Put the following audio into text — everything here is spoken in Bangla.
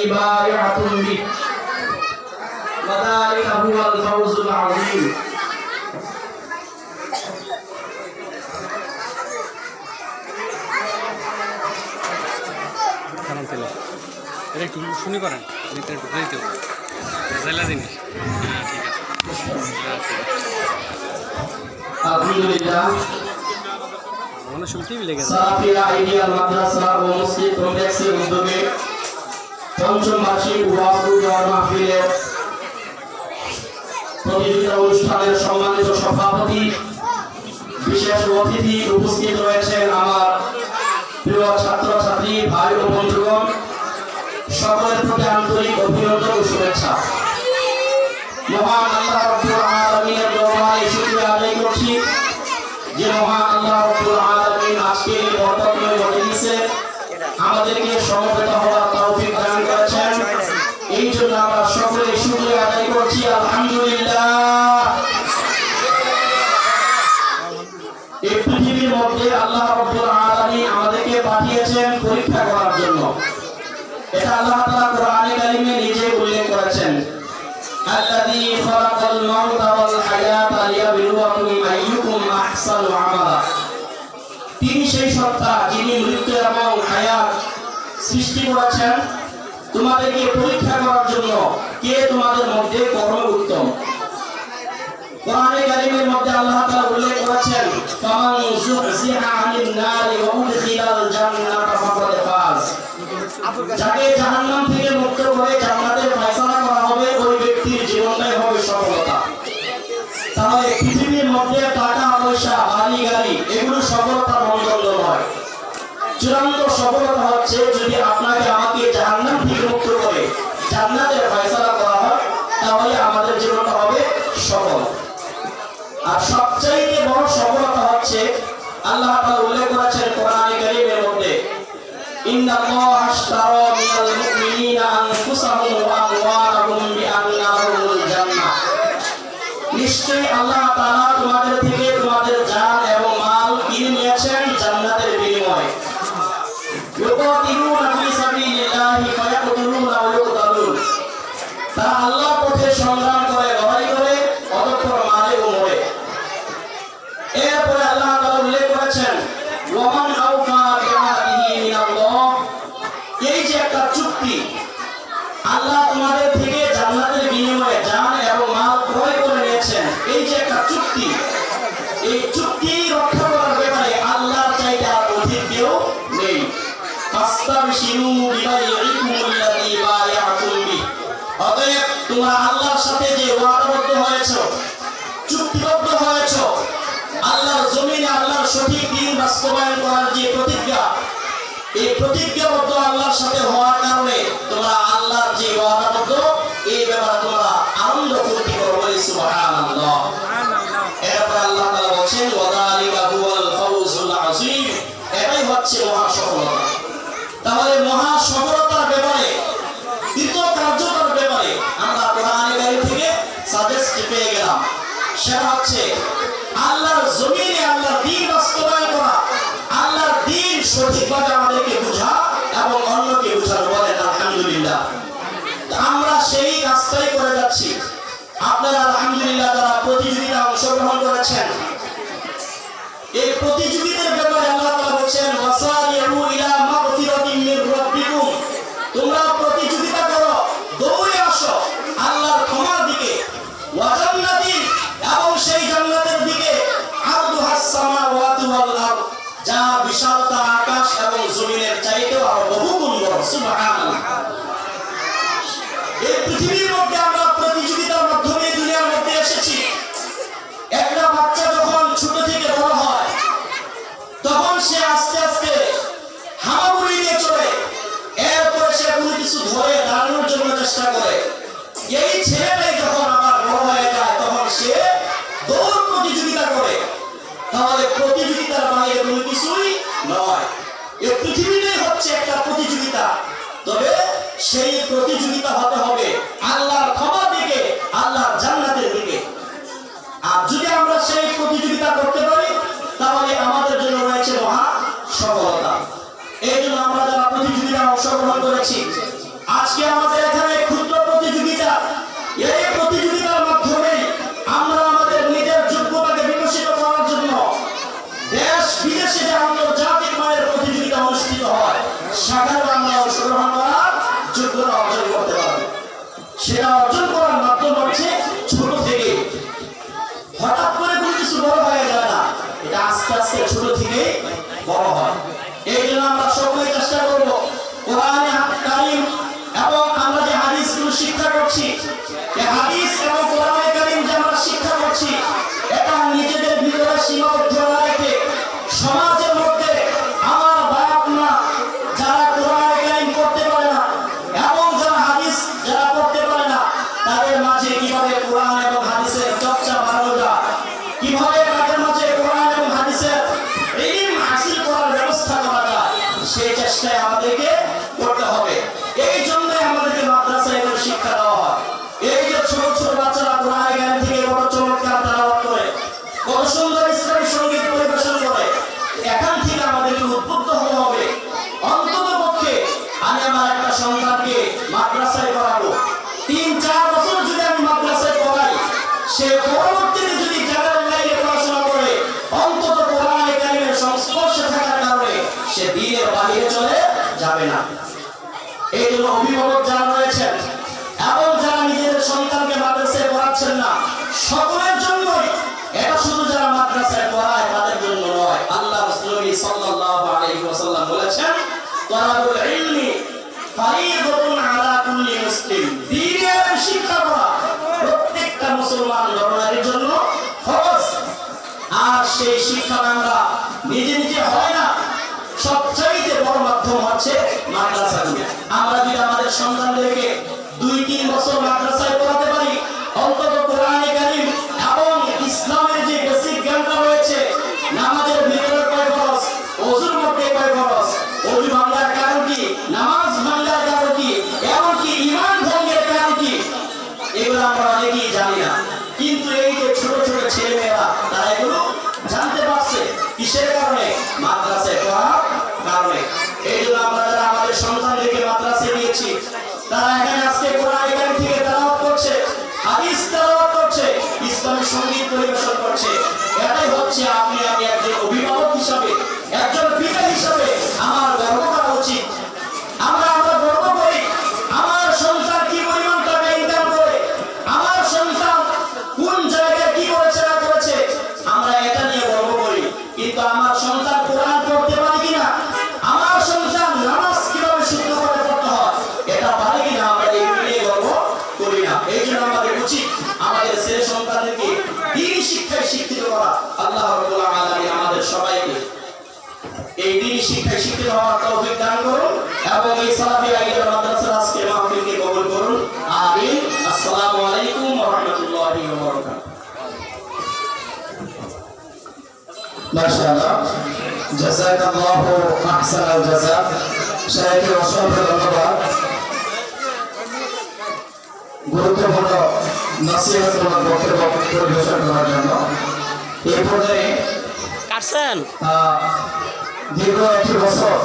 الذي بايعتم به وذلك هو الفوز العظيم একটু শুনি করেন একটু দিতে জেলা জিনিস হ্যাঁ ঠিক আছে আলহামদুলিল্লাহ মনে শুনতে টিভি লেগে সাফিয়া আইডিয়াল মাদ্রাসা ও মসজিদ কমপ্লেক্সের উদ্যোগে পঞ্চম বার্ষিক ওয়াজ মাহফিলের প্রতিযোগিতা অনুষ্ঠানের সম্মানিত সভাপতি বিশেষ অতিথি উপস্থিত রয়েছেন আমার প্রিয় ছাত্রছাত্রী ভাই ও বন্ধুগণ, সকলের প্রতি আন্তরিক অভিনন্দন ও শুভেচ্ছা। মহান আল্লাহ রাব্বুল আলামিনের দরবারে শুকরিয়া আদায় করছি যে মহান আল্লাহ রাব্বুল আলামিন আজকে এই বরকতময় মজলিসে আমাদেরকে সমবেত হওয়ার তৌফিক দান করেছেন। এই জন্য আমরা সকলে শুকরিয়া আদায় করছি আলহামদুলিল্লাহ। এই পৃথিবীর মধ্যে আল্লাহ রাব্বুল আলামিন আমাদেরকে পাঠিয়েছেন পরীক্ষা করার জন্য। এটা আল্লাহ তাআলা কোরআনে কারিমে নিজে উল্লেখ করেছেন, আল্লাযী খালাকাল মাউতা ওয়াল হায়াতা লিয়াবলুয়াকুম আইয়ুকুম আহসানু আমালা। তিনি সেই সত্তা যিনি মৃত্যু এবং হায়াত সৃষ্টি করেছেন তোমাদেরকে পরীক্ষা করার জন্য কে তোমাদের মধ্যে কর্ম উত্তম। কোরআনে কারীমের মধ্যে আল্লাহ তাআলা উল্লেখ করেছেন, ফামান যুহজিহা আনিন নারি ওয়া উদখিলাল জান্নাতা ফাকাদ ফাজ। যাকে জাহান্নাম থেকে মুক্ত করে জান্নাতের ফয়সালা করা হবে ওই ব্যক্তির জীবনটাই হবে সফলতা। তাহলে পৃথিবীর মধ্যে টাকা পয়সা বাড়ি গাড়ি এগুলো সফলতার মানদণ্ড নয়। চূড়ান্ত সফলতা হচ্ছে যদি আপনাকে আমাকে জাহান্নাম থেকে মুক্ত করে জান্নাতের ফয়সালা করা হয়, তাহলে আমাদের জীবনটা হবে সফল। আর সবচাইতে বড় সফলতা হচ্ছে আল্লাহ তাআলা উল্লেখ করেছেন কোরআনে কারীমের মধ্যে, ইন্নাল্লাহা আশতারা মিনাল মুমিনিনা আনফুসাহুম ওয়া আমওয়ালাহুম বিআন্না লাহুমুল জান্নাহ। নিশ্চয়ই আল্লাহ তাআলা তোমাদের থেকে তোমাদের জান এবং মাল কিনে নিয়েছেন জান্নাতের বিনিময়ে। ইউকাতিলুনা ফি সাবিলিল্লাহি ফায়াকতুলুনা ওয়া ইউকতালুন। তারা আল্লাহর পথে সংগ্রাম করে, লড়াই করে, অতঃপর মারে ও মরে। এরপরে আল্লাহ তাআলা উল্লেখ করেছেন, ওয়ামান আওফা বিআহদিহি মিনাল্লাহ। এই যে একটা চুক্তি, আল্লাহ তোমাদের থেকে জান্নাতের বিনিময়ে জান এবং মাল ক্রয় করে নিয়েছেন, এই যে একটা চুক্তি, এই চুক্তি রক্ষা করার ব্যাপারে আল্লাহর চাইতে আর অধিক কেউ নেই। ফাস্তাবশিরু বিবাইইকুমুল্লাযী বায়াতুম বিহি। অতএব তোমরা আল্লাহর সাথে যে ওয়াদাবদ্ধ হয়েছো, চুক্তিবদ্ধ হয়েছো, আল্লাহর জমিনে আল্লাহর সঠিক দিন বাস্তবায়ন করার যে প্রতিজ্ঞা, এই প্রতিজ্ঞাবদ্ধ আল্লাহর সাথে হওয়ার কারণে তোমরা আল্লাহর যে ওয়াদাবদ্ধ এই ব্যাপারে তোমরা আনন্দ ফুর্তি করো, বলি সুবহানাল্লাহ। এরপর আল্লাহ তাআলা বলেন, ওয়াযালিকা হুয়াল ফাওজুল আযীম। এটাই হচ্ছে মহা সফলতা। তাহলে মহা সফলতার ব্যাপারে, দ্বিতীয় কার্যকর ব্যাপারে আমরা কোরআনে কারীম থেকে সাজেস্ট পেয়ে গেলাম, সেটা হচ্ছে আল্লাহর জমিনে আল্লাহর দ্বীন বাস্তবায়ন করা, আল্লাহর দ্বীন সঠিকভাবে আমাদেরকে বোঝা এবং অন্যকে বোঝানো। বলেন আলহামদুলিল্লাহ। আমরা সেই রাস্তায় করে যাচ্ছি। আপনারা আলহামদুলিল্লাহ যারা প্রতিযোগিতায় অংশগ্রহণ করেছেন, এই প্রতিযোগিতার ব্যাপারে আল্লাহ তাআলা বলেন, ওয়াসারিউ ইলা মাগফিরাতিন মির রাব্বিকুম। তোমরা প্রতিযোগিতা করো, দৌড়ে আসো আল্লাহর ক্ষমার দিকে, ওয়া জান্নাতিন, এবং সেই জান্নাতের দিকে, আরদুহাস সামাওয়াতু ওয়াল আরদ, যা বিশালতা আকাশ এবং জমিনের চাইতেও আরো বহুগুণ বড়। সুবহানাল্লাহ। এই পৃথিবীর মধ্যে আমরা প্রতিযোগিতার মাধ্যমে দুনিয়ার মধ্যে এসেছি। একটা বাচ্চা যখন ছোট থেকে বড় হয়, তখন সে আস্তে আস্তে হামাগুড়ি দিয়ে চলে, এরপরে সে কোনো কিছু ধরে দাঁড়ানোর জন্য চেষ্টা করে। এই ছেলেটাই যখন আবার বড় হয়ে যায়, তখন সে দৌড় প্রতিযোগিতা করে। তাহলে প্রতিযোগিতার বাইরে কোনো কিছুই নয়। এই পৃথিবীটাই হচ্ছে একটা প্রতিযোগিতা। তবে সেই প্রতিযোগিতা হতে হবে আল্লাহর ক্ষমার দিকে, আল্লাহর জান্নাতের দিকে। আর যদি আমরা সেই প্রতিযোগিতা করতে পারি, তাহলে আমাদের জন্য রয়েছে মহা সফলতা। এই জন্য আমরা যারা প্রতিযোগিতায় অংশগ্রহণ করেছি, আজকে আমাদের এখানে ক্ষুদ্র প্রতিযোগিতা, এই প্রতিযোগিতার মাধ্যমে আমরা আমাদের নিজের যোগ্যতাকে বিকশিত করার জন্য দেশ বিদেশে যে আন্তর্জাতিক মানের প্রতিযোগিতা অনুষ্ঠিত হয় সেখানে আমরা অংশগ্রহণ করার যোগ্যতা অর্জন করতে পারবো। সেটা অর্জন করার মাধ্যম হচ্ছে ছোট থেকে। হঠাৎ করে কোনো কিছু বড় হয়ে যায় না, এটা আস্তে আস্তে ছোট থেকে বড় হয়। এই জন্য আমরা সকলে চেষ্টা করবো কোরআনে কারীম এবং আমরা যে হাদিসগুলো শিক্ষা করছি, এই হাদিস এবং কোরআনে কারীম যে আমরা শিক্ষা করছি, এটা নিজেদের ভিতরে সীমাবদ্ধ না রেখে সমাজের মধ্যে আমার বাপ মা যারা কোরআনে কারীম পড়তে পারে না এবং যারা হাদিস যারা পড়তে পারে না, তাদের মাঝে কিভাবে কোরআন এবং হাদিসের চর্চা বাড়ানো যায়, কিভাবে তাদের মাঝে কোরআন এবং হাদিসের ইলম হাসিল করার ব্যবস্থা করা যায়, সেই চেষ্টায় আমাদেরকে করতে হবে। এই জন্যই আমাদেরকে মাদ্রাসায় এগুলো শিক্ষা দেওয়া হয়। এই যে ছোট ছোট বাচ্চারা কোরআন জ্ঞান থেকে কত চমৎকার তেলাওয়াত করে, কত সুন্দর ইসলামী সঙ্গীত পরিবেশন করে, এখান থেকে আমাদেরকে উদ্বুদ্ধ হতে হবে অন্তত পক্ষে আমি আমার একটা সন্তানকে মাদ্রাসায় পড়াবো। ৩-৪ বছর যদি আমি মাদ্রাসায় পড়াই, সে পরবর্তীতে যদি জানার লাইনে পড়াশোনা করে অন্তত কোরআনে কারীমের সংস্পর্শে থাকার কারণে সে দ্বীনের বাইরে চলে যাবে না। এই জন্য অভিভাবক যারা রয়েছেন এবং যারা নিজেদের সন্তানকে মাদ্রাসায় পড়াচ্ছেন না, সকলের জন্যই, এটা শুধু যারা মাদ্রাসায় পড়ায় তাদের জন্য নয়। আল্লাহ রাসূল সাল্লাল্লাহু আলাইহি ওয়াসাল্লাম বলেছেন, তালাবুল ইলমি ফারিদাতুন আলা কুল্লি মুসলিম। দ্বীনের শিক্ষা করা প্রত্যেকটা মুসলমান নরনারীর জন্য ফরজ। আর সেই শিক্ষা আমরা নিজে নিজে হয় না, সবচাইতে বড় মাধ্যম হচ্ছে মাদ্রাসাগুলো। আমরা যদি আমাদের সন্তানদেরকে 2-3 বছর মাদ্রাসায় পড়াতে পারি, অন্তত কোরআনে কারীম এবং ইসলামের যে বেসিক জ্ঞানটা রয়েছে, নামাজের ভিতরে কয় ফরজ, ওযুর মধ্যে কয় ফরজ, ওযু ভাঙার কারণ কি, নামাজ ভাঙার কারণ কি, এমনকি ঈমান ভঙ্গের কারণ কি, এগুলো আমরা অনেকেই জানি না। কিন্তু এই যে ছোট ছোট ছেলেমেয়েরা তারা এগুলো জানতে পারছে কিসের কারণে? মাদ্রাসায় পড়ার কারণে। এই জন্য আমরা যারা আমাদের সন্তানদেরকে মাদ্রাসায় দিয়েছি, তারা এখানে আজকে কোরআন কারীম থেকে তেলাওয়াত করছে, হাদিস তেলাওয়াত করছে, ইসলামী সঙ্গীত পরিবেশন করছে। এটাই হচ্ছে আমি একজন অভিভাবক হিসাবে, একজন পিতা হিসাবে আমার গর্ব করা উচিত। আমরা গর্ব করি আমার সন্তান কি পরিমাণ টাকা ইনকাম করে, আমার সন্তান কোন জায়গায় কি করেছে না করেছে, আমরা এটা নিয়ে গর্ব করি। কিন্তু আমার সন্তান কোরআন পড়তে পারে কিনা, আমার সন্তান নামাজ কিভাবে শুদ্ধ করে পড়তে হয় এটা পারে কিনা, আমরা এগুলো নিয়ে গর্ব করি না। এই জন্য আমাদের উচিত আমাদের ছেলে সন্তানদেরকে দ্বীন শিক্ষায় শিক্ষিত করা। আল্লাহ রাব্বুল আলামিন আমাদের সবাইকে এই দ্বীন শিক্ষায় শিক্ষিত হওয়ার তৌফিক দান করুন এবং এই সালাফি আইয়ুব মাদ্রাসার আজকের মাহফিলকে কবুল করুন। আমিন। আসসালামু আলাইকুম ওয়া রাহমাতুল্লাহি ওয়া বারাকাতুহু। মাশাআল্লাহ, জাযাকাল্লাহু আহসানাল জাযা। শাইখকে অসংখ্য ধন্যবাদ গুরুত্বপূর্ণ নসিহতমূলক বক্তব্য পরিবেশন করার জন্য। এই পর্যায়ে কাটছেন দীর্ঘ 1 বছর